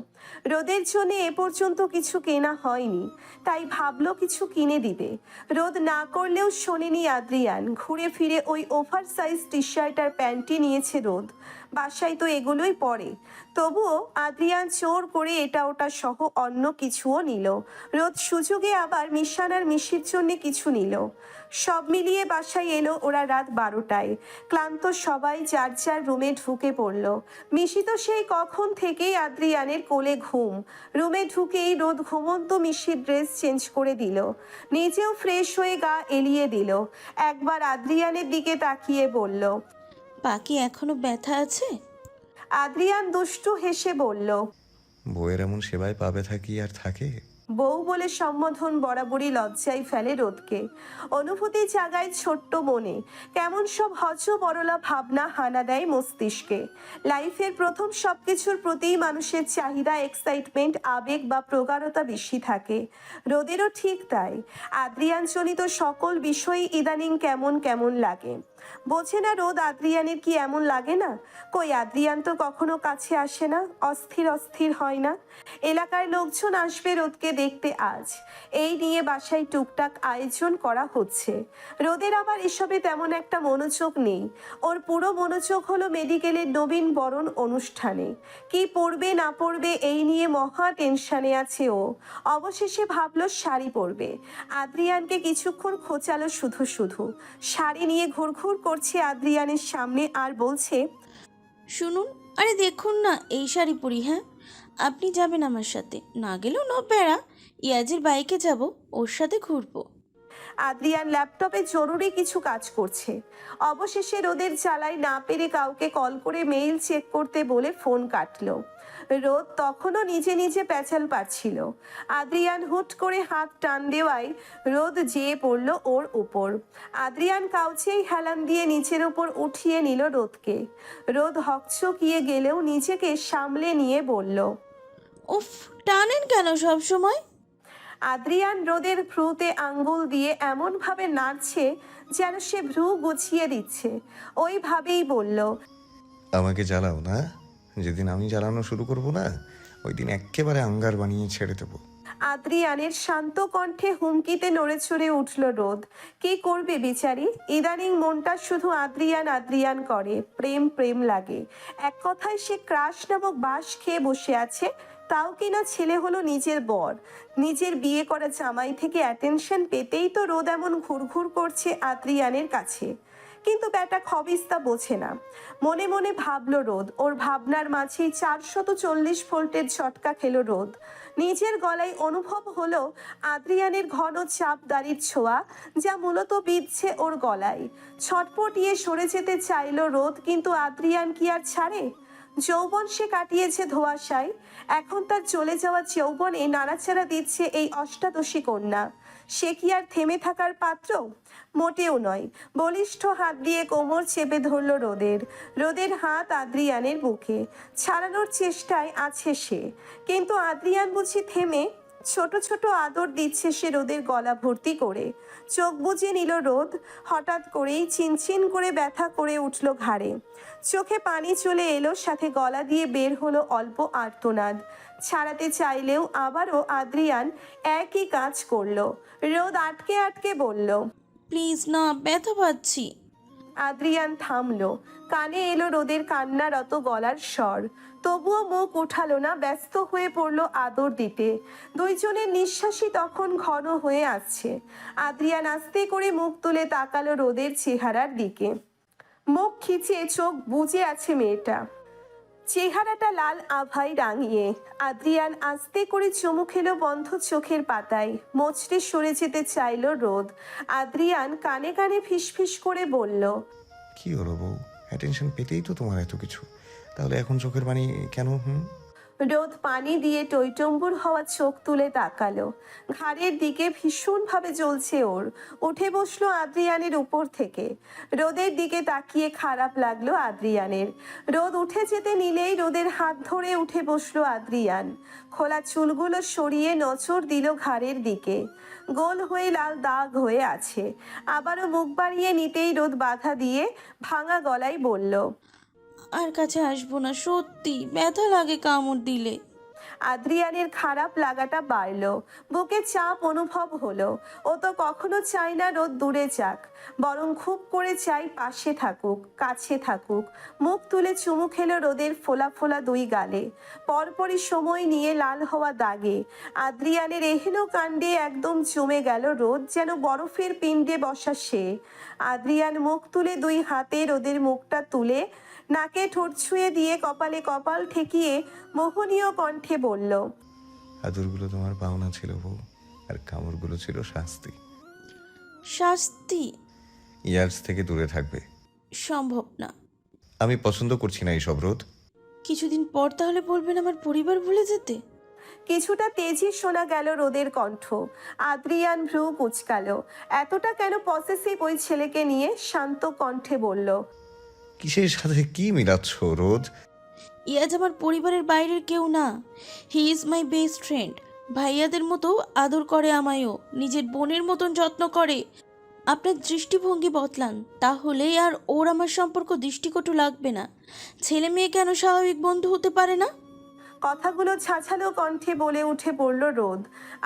রোদের জন্য এ পর্যন্ত কিছু কেনা হয়নি, তাই ভাবলো কিছু কিনে দিবে। রোদ না করলেও শোনেনি আদ্রিয়ান। ঘুরে ফিরে ওই ওভার সাইজ টি শার্ট আর প্যান্টই নিয়েছে রোদ। বাসায় তো এগুলোই পরে। তবুও আদ্রিয়ান জোর করে এটা ওটা সহ অন্য কিছুও নিল। রোদ সুযোগে আবার মিশান আর মিশির জন্য কিছু নিল। সব মিলিয়ে বাসায় এলো ওরা রাত 12টায়। ক্লান্ত সবাই যার যার রুমে ঢুকে পড়ল। মিশি তো সেই কখন থেকেই আদ্রিয়ানের কোলে ঘুম। রুমে ঢুকেই রোদ ঘুমন্ত মিশির ড্রেস চেঞ্জ করে দিল, নিজেও ফ্রেশ হয়ে গা এলিয়ে দিল। একবার আদ্রিয়ানের দিকে তাকিয়ে বলল, পা কি এখনো ব্যথা আছে? আদ্রিয়ান দুষ্টু হেসে বলল, বউয়ের এমন সেবায় পাবে থাকি আর থাকে? বউ বলে সম্বোধন বরাবরই লজ্জায় ফেলে রোদকে। অনুভূতি জাগায় ছোট্ট মনে। কেমন সব হজবরলা ভাবনা হানা দেয় মস্তিষ্কে। লাইফের প্রথম সবকিছুর প্রতিই মানুষের চাহিদা, এক্সাইটমেন্ট, আবেগ বা প্রগাঢ়তা বেশি থাকে। রোদেরও ঠিক তাই। আদ্রিয়ান জনিত সকল বিষয়ই ইদানিং কেমন কেমন লাগে। বোঝে না রোদ আদ্রিয়ানের কি এমন লাগে না? কই, আদ্রিয়ান তো কখনো কাছে আসে না, অস্থির অস্থির হয় না। এলাকার লোকজন আসবে রোদকে দেখতে আজ, এই নিয়ে বাসায় টুকটাক আয়োজন করা হচ্ছে। রোদের আবার এসবে তেমন একটা মনোযোগ নেই। ওর পুরো মনোযোগ হলো মেডিকেলের নবীন বরণ অনুষ্ঠানে। কি পরবে না পরবে এই নিয়ে মহা টেনশনে আছে ও। অবশেষে ভাবলো শাড়ি পরবে। আদ্রিয়ানকে কিছুক্ষণ খোঁচালো শুধু শুধু। শাড়ি নিয়ে ঘুরঘুর করছে আদ্রিয়ানের সামনে আর বলছে, শুনুন, আরে দেখুন না, এই শাড়ি পরি। হ্যাঁ, আপনি যাবেন আমার সাথে? না গেলেও নো প্যারা, ইয়াজের বাইকে যাব, ওর সাথে ঘুরবো। আদ্রিয়ান ল্যাপটপে জরুরি কিছু কাজ করছে। অবশেষে রোদের জ্বালায় না পেরে কাউকে কল করে মেইল চেক করতে বলে ফোন কাটলো। রোদ তখনও নিজে নিজে প্যাচাল পাচ্ছিল। আদ্রিয়ান হুট করে হাত টান দেওয়ায় রোদ যেয়ে পড়ল ওর উপর। আদ্রিয়ান কাউচেই হেলান দিয়ে নিচের উপর উঠিয়ে নিল রোদকে। রোদ হকচকিয়ে গেলেও নিজেকে সামলে নিয়ে বলল, উফ, টানেন কেন সব সময়? আদ্রিয়ান রোদের ভ্রুতে আঙ্গুল দিয়ে এমনভাবে নাড়ছে যেন সে ভ্রু গুছিয়ে দিচ্ছে। ওইভাবেই বলল, আমাকে জ্বালাও না, যেদিন আমি জ্বালানো শুরু করব না, ওই দিন একেবারে আঙ্গার বানিয়ে ছেড়ে দেবো। আদ্রিয়ানের শান্ত কণ্ঠে হুমকিতে নড়ে চড়ে উঠল রোদ। কি করবে বিচারি? ইদানিং মনটা শুধু আদ্রিয়ান আদ্রিয়ান করে, প্রেম প্রেম লাগে। এক কথায় সে ক্রাশ নামক বাঁশ খেয়ে বসে আছে। তাও কিনা ছেলে হলো নিজের বর। নিজের বিয়ে করা জামাই থেকে অ্যাটেনশন পেতেই তো রোদ এমন ঘুরঘুর করছে আদ্রিয়ানের কাছে। কিন্তু ব্যাটা খবিস্তা বোঝে না। মনে মনে ভাবলো রোদ। ওর ভাবনার মাঝেই 440 ভোল্টের ঝটকা খেলো রোদ। নিজের গলায় অনুভব হলো আদ্রিয়ানের ঘন চাপ দাড়ির ছোঁয়া, যা মূলত বিঁধছে ওর গলায়। ছটপটিয়ে সরে যেতে চাইলো রোদ, কিন্তু আদ্রিয়ান কি আর ছাড়ে? যৌবন সে কাটিয়েছে ধোঁয়াশায়, এখন তার চলে যাওয়া যৌবনে নাড়াচাড়া দিচ্ছে এই অষ্টাদশী কন্যা। সে কি আর থেমে থাকার পাত্র? মোটেও নয়। বলিষ্ঠ হাত দিয়ে কোমর চেপে ধরল রোদের। রোদের হাত আদ্রিয়ানের বুকে। ছাড়ানোর চেষ্টায় আছে সে, কিন্তু আদ্রিয়ান বুঝি থেমে? ছোট ছোট আদর দিচ্ছে সে রোদের গলা ভর্তি করে। চোখ বুজে নিল রোদ। হঠাৎ করেই চিনচিন করে ব্যথা করে উঠল ঘাড়ে। চোখে পানি চলে এলো, সাথে গলা দিয়ে বের হলো অল্প আর্তনাদ। ছাড়াতে চাইলেও আবারও আদ্রিয়ান একই কাজ করলো। রোদ আটকে আটকে বলল, প্লিজ না, ব্যথা পাচ্ছি। আদ্রিয়ান থামলো। কানে এলো রোদের কান্নারত গলার স্বর। তবুও মুখ উঠালো না, ব্যস্ত হয়ে পড়লো আদর দিতে। দুইজনের নিঃশ্বাসই তখন ঘন হয়ে আসছে। আদ্রিয়ান আস্তে করে মুখ তুলে তাকালো রোদের চেহারার দিকে। মুখ খিচে চোখ বুজে আছে মেয়েটা, চেহারাটা লাল আভায় রাঙিয়ে। আদ্রিয়ান আস্তে করে চুমু খেলো বন্ধ চোখের পাতায়। মোচড়ে সরে যেতে চাইলো রোদ। আদ্রিয়ান কানে কানে ফিসফিস করে বলল, কি হলো বউ? অ্যাটেনশন পেতেই তো তোমার এত কিছু, তাহলে এখন চোখের পানি কেন? রোদ পানি দিয়ে টইটম্বুর হওয়া চোখ তুলে তাকালো। ঘাড়ের দিকে ভীষণভাবে জ্বলছে ওর। উঠে বসলো আদ্রিয়ানের উপর থেকে। রোদের দিকে তাকিয়ে খারাপ লাগলো আদ্রিয়ানের। রোদ উঠে যেতে নিলেই রোদের হাত ধরে উঠে বসলো আদ্রিয়ান। খোলা চুলগুলো সরিয়ে নজর দিল ঘাড়ের দিকে। গোল হয়ে লাল দাগ হয়ে আছে। আবারও মুখ বাড়িয়ে নিতেই রোদ বাধা দিয়ে ভাঙা গলায় বলল, আর কাছে আসবো না, সত্যি ব্যথা লাগে কামড় দিলে। আদ্রিয়ানের খারাপ লাগাটা বাড়লো। বুকে চাপ অনুভব হলো। ও তো কখনো চায় না রোদ দূরে যাক, বরং খুব করে চাই পাশে থাকুক, কাছে থাকুক। মুখ তুলে চুমু খেলো রোদের ফোলা ফোলা দুই গালে, পরপরই সময় নিয়ে লাল হওয়া দাগে। আদ্রিয়ানের এহেন কাণ্ডে একদম জমে গেল রোদ, যেন বরফের পিণ্ডে বসা সে। আদ্রিয়ান মুখ তুলে দুই হাতে রোদের মুখটা তুলে নাকে ঠোঁট ছুঁয়ে দিয়ে কপালে কপাল ঠেকিয়ে মোহনীয় কণ্ঠে বলল, আদরগুলো তোমার পাওনা ছিল বউ, আর কামড়গুলো ছিল শাস্তি। শাস্তি? ইয়ার্স থেকে দূরে থাকবে। সম্ভব না। আমি পছন্দ করছি না এইসব রোদ। কিছুদিন পর তাহলে বলবেন আমার পরিবার ভুলে যেতে? কিছুটা তেজি শোনা গেল রোদের কণ্ঠ। আদ্রিয়ান ভ্রু কুচকালো। এতটা কেন পসেসিভ ওই ছেলেকে নিয়ে? শান্ত কণ্ঠে বলল, কিসের সাথে কি মিলাচ্ছ রোদ? ইয়াজ আমার পরিবারের বাইরের কেউ না। He is my best friend. ভাইয়াদের মতো আদর করে আমায়ও, নিজের বোনের মতন যত্ন করে। আপনার দৃষ্টিভঙ্গি বদলান, তাহলেই আর ওর আমার সম্পর্ক দৃষ্টিকটু লাগবে না। ছেলে মেয়ে কেন স্বাভাবিক বন্ধু হতে পারে না? কথাগুলো ছাছালো কণ্ঠে বলে উঠে পড়ল রোদ।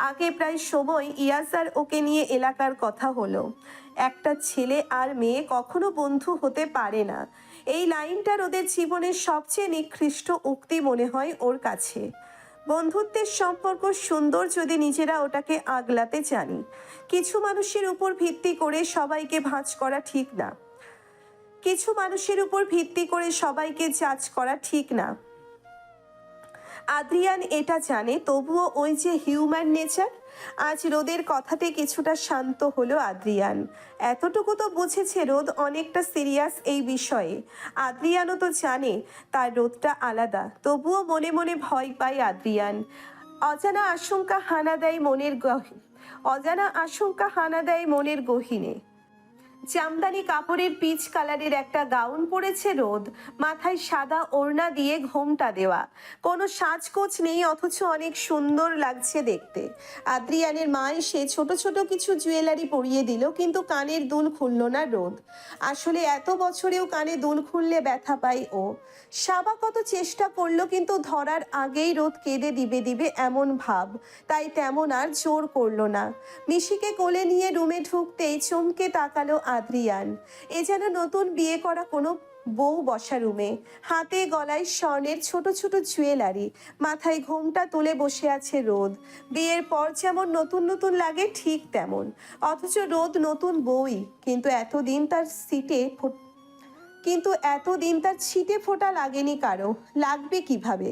আগে প্রায় সময় ইয়াস আর ওকে নিয়ে এলাকার কথা হলো। একটা ছেলে আর মেয়ে কখনো বন্ধু হতে পারে না। এই লাইনটা রোদের জীবনের সবচেয়ে নিকৃষ্ট উক্তি মনে হয় ওর কাছে। বন্ধুত্বের সম্পর্ক সুন্দর যদি নিজেরা ওটাকে আগলাতে জানি। কিছু মানুষের উপর ভিত্তি করে সবাইকে ভাঁজ করা ঠিক না। কিছু মানুষের উপর ভিত্তি করে সবাইকে জাজ করা ঠিক না। আদ্রিয়ান এটা জানে, তবুও ওই যে হিউম্যান নেচার। আজ রোদের কথাতে কিছুটা শান্ত হলো আদ্রিয়ান। এতটুকু তো বুঝেছে রোদ অনেকটা সিরিয়াস এই বিষয়ে। আদ্রিয়ানও তো জানে তার রোদটা আলাদা, তবুও মনে মনে ভয় পায় আদ্রিয়ান। অজানা আশঙ্কা হানা দেয় মনের গহীনে। জামদানি কাপড়ের পিচ কালারের একটা গাউন পরেছে রোদ। মাথায় সাদা ওড়না দিয়ে ঘোমটা দেওয়া। কোনো সাজগোজ নেই, অথচ অনেক সুন্দর লাগছে দেখতে। আদ্রিয়ানের মা এসে ছোট ছোট কিছু জুয়েলারি পরিয়ে দিল, কিন্তু কানের দুল খুলল না রোদ। আসলে এত বছরেও কানে দুল খুললে ব্যথা পায় ও। সাবা কত চেষ্টা করলো, কিন্তু ধরার আগেই রোদ কেঁদে দিবে এমন ভাব, তাই তেমন আর জোর করলো না। মিশিকে কোলে নিয়ে রুমে ঢুকতেই চমকে তাকালো আদ্রিয়ান। এ যেন নতুন বিয়ে করা কোনো বউ বসা রুমে, হাতে গলায় স্বর্ণের ছোট ছোট জুয়েলারি, মাথায় ঘোমটা তুলে বসে আছে রোদ। বিয়ের পর যেমন নতুন নতুন লাগে ঠিক তেমন, অথচ রোদ নতুন বউই, কিন্তু এতদিন তার ছিটে ফোঁটা লাগেনি কারো। লাগবে কিভাবে?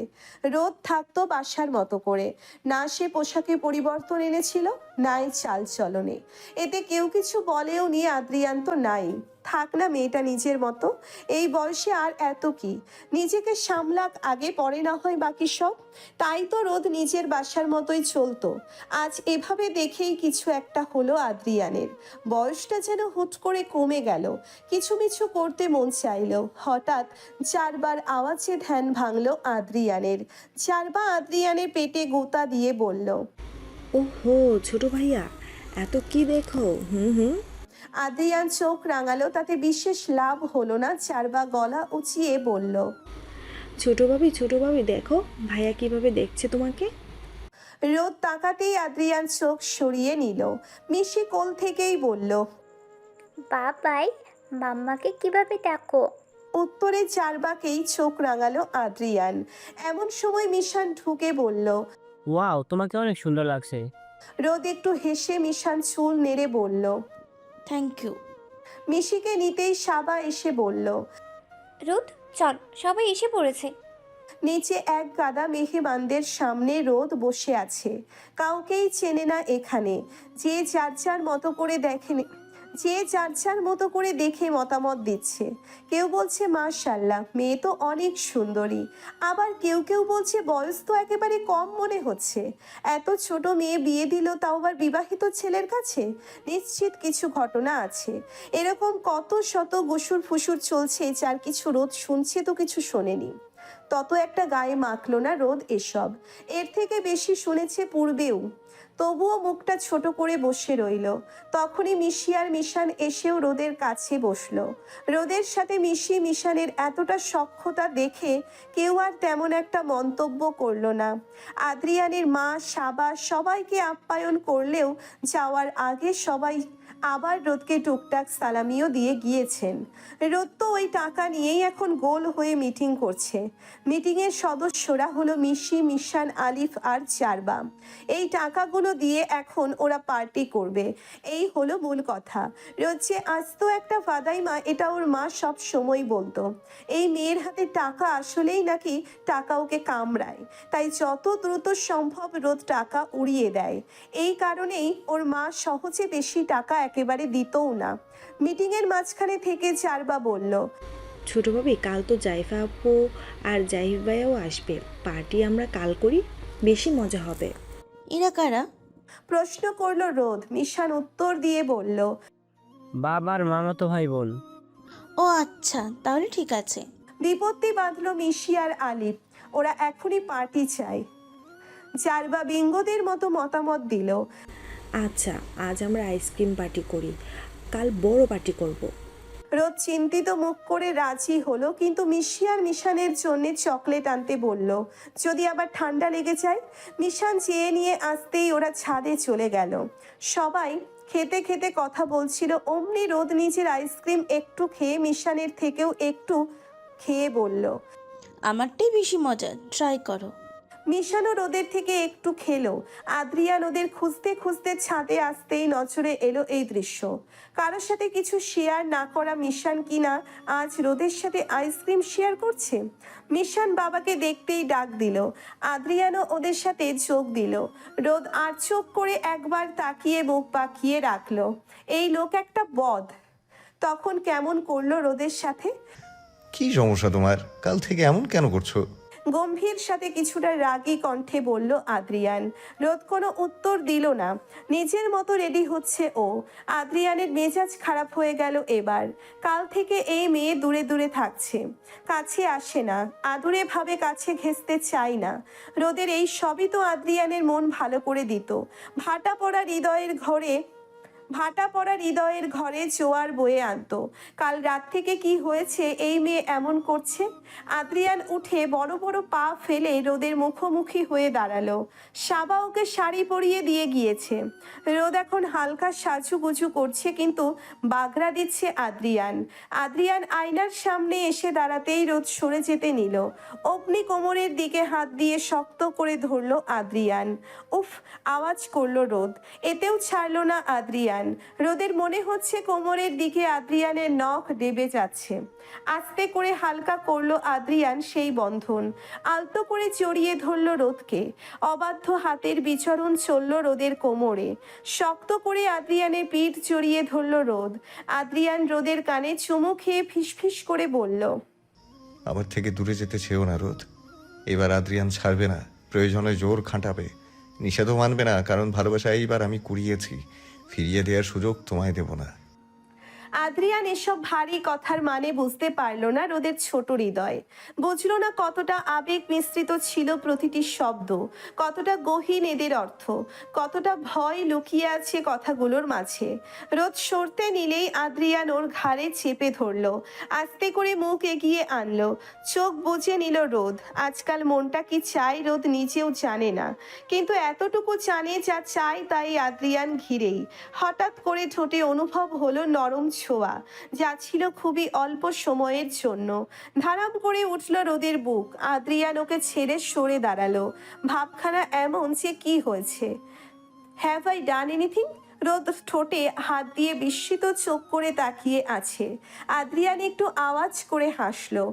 রোদ থাকতো বাসার মতো করে, না সে পোশাকে পরিবর্তন এনেছিল, নাই চাল চলনে। এতে কেউ কিছু বলেও নি, আদ্রিয়ান তো নাই। থাক না মেয়েটা নিজের মতো, এই বয়সে আর এত কি, নিজেকে সামলাক আগে, পরে না হয় বাকি সব। তাই তো রোদ নিজের বাসার মতোই চলতো। আজ এভাবে দেখেই কিছু একটা হলো আদ্রিয়ানের, বয়সটা যেন হুট করে কমে গেল, কিছুমিছু করতে মন চাইলো। হঠাৎ চারবার আওয়াজে ধ্যান ভাঙলো আদ্রিয়ানের। চারবা আদ্রিয়ানের পেটে গোতা দিয়ে বলল, ওহো ছোট ভাইয়া, এত কি দেখো? হুম হুম। আদ্রিয়ান চোখ রাঙালো, তাতে বিশেষ লাভ হলো না। চারবা গলা উঁচিয়ে বলল, ছোট ভাবি দেখো ভাইয়া কিভাবে দেখছে তোমাকে। রোদ তাকাতেই আদ্রিয়ান চোখ সরিয়ে নিল। মিশি কোল থেকেই বলল, বাবাই মাম্মাকে কিভাবে ডাকো? উত্তরে চারবাকেই চোখ রাঙালো আদ্রিয়ান। এমন সময় মিশান ঢুকে বলল, ওয়াও, তোমাকে অনেক সুন্দর লাগছে। রোদ একটু হেসে মিশান চুল নেড়ে বলল। Thank you. মিশিকে নিতেই সাবা এসে বলল, রোদ চল, সবাই এসে পড়েছে। নিচে এক গাদা মেহমানদের সামনে রোদ বসে আছে। কাউকেই চেনে না এখানে। যে যার যার মতো করে দেখে মতামত দিচ্ছে। কেউ বলছে মাশাআল্লাহ, মেয়ে তো অনেক সুন্দরী। আবার কেউ কেউ বলছে বয়স তো একেবারে কম মনে হচ্ছে, এত ছোট মেয়ে বিয়ে দিল, তাও আবার বিবাহিত ছেলের কাছে। নিশ্চিত কিছু ঘটনা আছে। এরকম কত শত গুসুর ফুসুর চলছে, যার কিছু রোদ শুনছে তো কিছু শোনেনি। তত একটা গায়ে মাখলো না রোদ এসব, এর থেকে বেশি শুনেছে পূর্বেও। তবুও মুখটা ছোট করে বসে রইল। তখনই মিশি আর মিশান এসেও রোদের কাছে বসলো। রোদের সাথে মিশি মিশানের এতটা সখ্যতা দেখে কেউ আর তেমন একটা মন্তব্য করলো না। আদ্রিয়ানের মা, সাবা সবাইকে আপ্যায়ন করলেও যাওয়ার আগে সবাই আবার রোদকে টুকটাক সালামিও দিয়ে গিয়েছেন। রোদ তো ওই টাকা নিয়েই এখন গোল হয়ে মিটিং করছে। মিটিংয়ের সদস্যরা হলো মিশি, মিশান, আলিফ আর চারবা। এই টাকাগুলো দিয়ে এখন ওরা পার্টি করবে, এই হলো মূল কথা। রোদ যে আসতো একটা ফাদাইমা, এটা ওর মা সব সময় বলতো। এই মেয়ের হাতে টাকা আসলেই নাকি টাকা ওকে কামড়ায়, তাই যত দ্রুত সম্ভব রোদ টাকা উড়িয়ে দেয়। এই কারণেই ওর মা সহজে বেশি টাকা একেবারে দিতও না। মিটিংয়ের মাঝখানে থেকে চারবা বলল, ছোট ভাবি কাল তো জাইফা আপু আর জাহিদ ভাইয়াও আসবে, পার্টি আমরা কাল করি, বেশি মজা হবে। এরা কারা? প্রশ্ন করলো রোদ। মিশান উত্তর দিয়ে বলল, বাবার মামাতো ভাই বোন। ও আচ্ছা, তাহলে ঠিক আছে। বিপত্তি বাঁধলো মিশি আর আলিফ। ওরা এখনই পার্টি চায়। চারবা বিঙ্গোদের মতো মতামত দিল। আচ্ছা, আজ আমরা আইসক্রিম পার্টি করি, কাল বড় পার্টি করব। রোদ চিন্তিত মুখ করে রাজি হলো, কিন্তু মিশি আর মিশানের জন্য চকলেট আনতে বলল, যদি আবার ঠান্ডা লেগে যায়। মিশান চেয়ে নিয়ে আসতেই ওরা ছাদে চলে গেল। সবাই খেতে খেতে কথা বলছিল, অমনি রোদ নিজের আইসক্রিম একটু খেয়ে মিশানের থেকেও একটু খেয়ে বলল, আমারটাই বেশি মজা, ট্রাই করো। মিশানো রোদের থেকে একটু খেলো। আদ্রিয়ান ওদের খুঁজতে খুঁজতে ছাদে আসতেই নজরে এলো এই দৃশ্য। কারোর সাথে কিছু শেয়ার না করা মিশান কিনা আজ রোদের সাথে আইসক্রিম শেয়ার করছে। মিশান বাবাকে দেখতেই ডাক দিল। আদ্রিয়ানও ওদের সাথে যোগ দিল। রোদ আর চোখ করে একবার তাকিয়ে মুখ বাঁকিয়ে রাখলো। এই লোক একটা বদ। তখন কেমন করলো রোদের সাথে। কি সমস্যা তোমার? কাল থেকে এমন কেন করছো? গম্ভীর সাথে কিছুটা রাগী কণ্ঠে বলল আদ্রিয়ান। রোদ কোনো উত্তর দিল না, নিজের মতো রেডি হচ্ছে ও। আদ্রিয়ানের মেজাজ খারাপ হয়ে গেল এবার। কাল থেকে এই মেয়ে দূরে দূরে থাকছে, কাছে আসে না, আদুরে ভাবে কাছে ঘেঁষতে চাই না। রোদের এই সবই তো আদ্রিয়ানের মন ভালো করে দিত। ভাটা পড়া হৃদয়ের ঘরে ভাটা পড়া হৃদয়ের ঘরে জোয়ার বয়ে আনতো। কাল রাত থেকে কি হয়েছে এই মেয়ে এমন করছে? আদ্রিয়ান উঠে বড় বড় পা ফেলে রোদের মুখোমুখি হয়ে দাঁড়ালো। সাবা ওকে শাড়ি পরিয়ে দিয়ে গিয়েছে। রোদ এখন হালকা সাজুগুজু করছে, কিন্তু বাগড়া দিচ্ছে আদ্রিয়ান। আদ্রিয়ান আয়নার সামনে এসে দাঁড়াতেই রোদ সরে যেতে নিল। অগ্নি কোমরের দিকে হাত দিয়ে শক্ত করে ধরলো আদ্রিয়ান। উফ, আওয়াজ করলো রোদ। এতেও ছাড়লো না আদ্রিয়ান। রোদের মনে হচ্ছে কোমরের দিকে আদ্রিয়ানের নখ দেবে যাচ্ছে। আস্তে করে হালকা করলো আদ্রিয়ান সেই বন্ধন। আলতো করে জড়িয়ে ধরলো রোদকে। অবাধ্য হাতের বিচরণ চলল রোদের কোমরে। শক্ত করে আদ্রিয়ানের পিঠ জড়িয়ে ধরলো রোদ। আদ্রিয়ান রোদের কানে চুমু খেয়ে ফিসফিস করে বলল, আমার থেকে দূরে যেতে চেয়েও না রোদ। এবার আদ্রিয়ান ছাড়বে না, প্রয়োজনে জোর খাটাবে। নিষেধও মানবে না, কারণ ভালোবাসা এইবার আমি কুড়িয়েছি, ফিরিয়ে দেওয়ার সুযোগ তোমায় দেব না। আদ্রিয়ান এসব ভারী কথার মানে বুঝতে পারলো না রোদের ছোট হৃদয়। বুঝলো না কতটা আবেগ মিশ্রিত ছিল প্রতিটি শব্দ, কতটা গহীন এদের অর্থ, কতটা ভয় লুকিয়ে আছে কথাগুলোর মাঝে। রোদ সরতে নিলেই আদ্রিয়ান ওর ঘাড়ে চেপে ধরলো। আস্তে করে মুখ এগিয়ে আনলো। চোখ বুজে নিল রোদ। আজকাল মনটা কি চায় রোদ নিজেও জানে না, কিন্তু এতটুকু জানে যা চায় তাই আদ্রিয়ান ঘিরেই। হঠাৎ করে ঠোঁটে অনুভব হলো নরম ছোঁয়া, যা ছিল খুবই অল্প সময়ের জন্য। ধারাম করে উঠল রোদের বুক। আদ্রিয়ান ওকে ছেড়ে সরে দাঁড়ালো। ভাবখানা এমন যে কি হয়েছে, হ্যাভ আই ডান এনিথিং? রোদ ঠোঁটে হাত দিয়ে বিস্মিত চোখ করে তাকিয়ে আছে। আদ্রিয়ান একটু আওয়াজ করে হাসলো।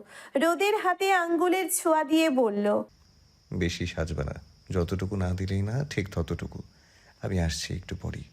রোদের হাতে আঙ্গুলের ছোঁয়া দিয়ে বলল, বেশি সাজবে না, যতটুকু না দিলেই না ঠিক ততটুকু। আমি আসছি একটু পরেই।